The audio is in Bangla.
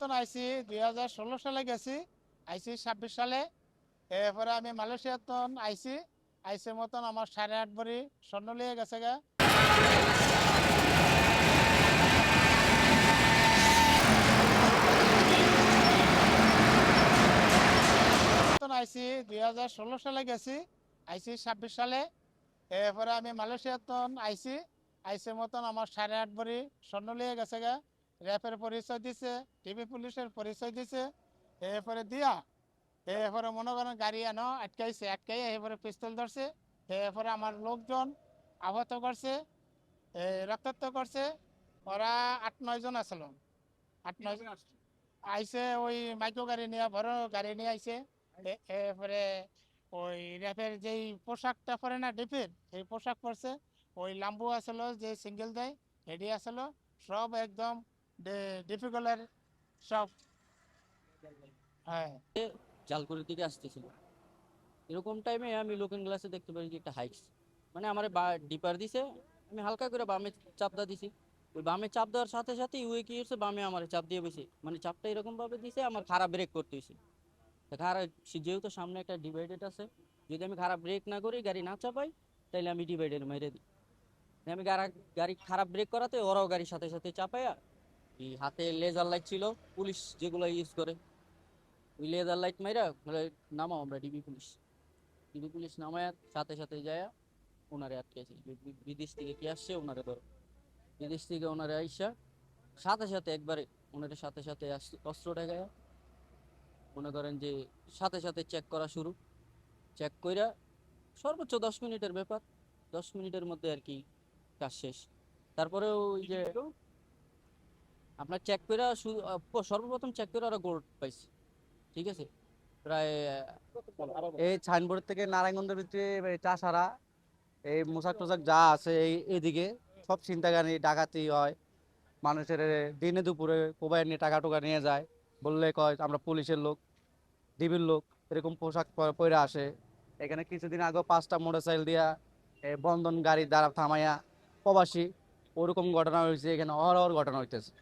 আইসি 2016 সালে গেছি, আইসি 26 সালে। এরপরে আমি মালয়েশিয়াতন আইসি, আইসির মতন আমার 8.5 ভরি স্বর্ণ লিয়ে গেছে গা। আইসি 2016 সালে গেছি, আইসি 26 সালে। এরপরে আমি মালয়েশিয়াতন আইসি, আইসির মতন আমার 8.5 ভরি স্বর্ণ লিয়ে গেছে গা। র্যাপের পরিচয় দিছে, টিভি পুলিশের পরিচয় দিছে। এরপরে দিয়া এরপরে মনে করেন গাড়ি আনো আটকাইছে, আটকাই এরপরে পিস্তল ধরছে। এরপরে আমার লোকজন আহত করছে, রক্তাক্ত করছে। ওরা 8-9 জন আসলো, 8-9 জন আইসে। ওই মাইক্রো গাড়ি নিয়ে, বড় গাড়ি নিয়ে আইসে। এরপরে ওই র্যাপের যেই পোশাকটা পরে না ডিপির, সেই পোশাক পরছে। ওই লাম্বু আসলো যে সিঙ্গেল দেয়, হেডি আসলো, সব একদম ডিফিকাল্টের সব। হ্যাঁ, জালকুড়ির দিকে আসতেছিল। এরকম টাইমে আমি লুকিং গ্লাসে দেখতে পাই যে একটা হাইটস, মানে আমার ডিপার দিছে। আমি হালকা করে বামে চাপটা দিছি। ওই বামে চাপ দেওয়ার সাথে সাথে ইউএ কি হচ্ছে, বামে আমার চাপ দিয়ে বসে, মানে চাপটা এরকম ভাবে দিছে আমার খারাপ ব্রেক করতে হয়েছে। খারাপ, যেহেতু সামনে একটা ডিভাইডেড আছে, যদি আমি খারাপ ব্রেক না করি, গাড়ি না চাপাই, তাইলে আমি ডিভাইডেড মেরে দিই। আমি গাড়ি খারাপ ব্রেক করাতে ওরাও গাড়ির সাথে সাথে চাপাইয়া, এই হাতে লেজার লাইট ছিল পুলিশ যেগুলো ইউজ করে, ওই লেজার লাইট মাইরা বলে, নামাও আমরা ডিবি পুলিশ। ডিবি পুলিশ নামায় সাথে সাথে যায় ওনারে আটকেছে। বিদেশ থেকে কি আসছে ওনারে ধরো, বিদেশ থেকে ওনারে আইসা সাথে সাথে একবারে ওনারে সাথে সাথে অস্ত্র ঠেকায়, মনে করেন যে সাথে সাথে চেক করা শুরু। চেক কইরা সর্বোচ্চ 10 মিনিটের ব্যাপার, 10 মিনিটের মধ্যে আর কি কাজ শেষ। তারপরে ওই যে আপনার চেক কইরা সর্বপ্রথম চেক করে ওরা গোল্ড পাইছে, ঠিক আছে। প্রায় এই সাইনবোর্ড থেকে নারায়ণগঞ্জের ভিতরে চাষারা, এই মোশাক টোশাক যা আছে এই এদিকে সব ছিনতাইকারী ডাকাতি হয়। মানুষের দিনে দুপুরে কোবাই নিয়ে টাকা টুকা নিয়ে যায়, বললে কয় আমরা পুলিশের লোক, ডিবির লোক, এরকম পোশাক পরে আসে। এখানে কিছুদিন আগে 5টা মোটরসাইকেল দিয়া বন্ধন গাড়ি দ্বারা থামাইয়া প্রবাসী, ওরকম ঘটনা হয়েছে। এখানে অহরহ ঘটনা হইতেছে।